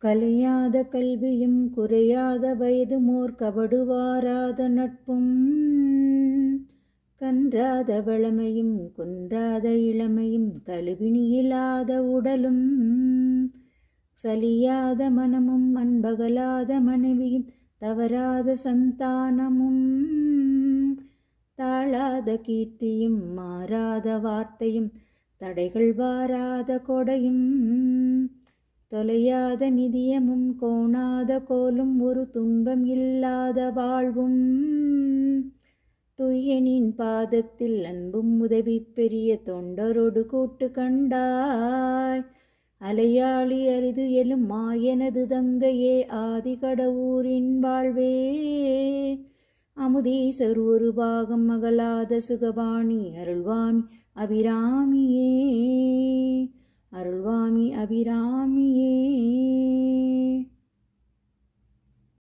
கலையாத கல்வியும் குறையாத வயதுமோர் கபடுவாராத நட்பும் கன்றாத வளமையும் குன்றாத இளமையும் கழுவினியில்லாத உடலும் சலியாத மனமும் அன்பகலாத மனைவியும் தவறாத சந்தானமும் தாழாத கீர்த்தியும் மாறாத வார்த்தையும் தடைகள் வாராத கொடையும் தொலையாத நிதியமும் கோணாத கோலும் ஒரு துன்பம் இல்லாத வாழ்வும் துய்யனின் பாதத்தில் அன்பும் உதவி பெரிய தொண்டரோடு கூட்டு கண்டாய் அலையாளி அரிது எழும் மாயனது தங்கையே ஆதி கடவுரின் வாழ்வே அமுதீசர் ஒரு பாகம் அகலாத சுகபாணி அருள்வாமி அபிராமியே அருள்வாமி அபிராமியே.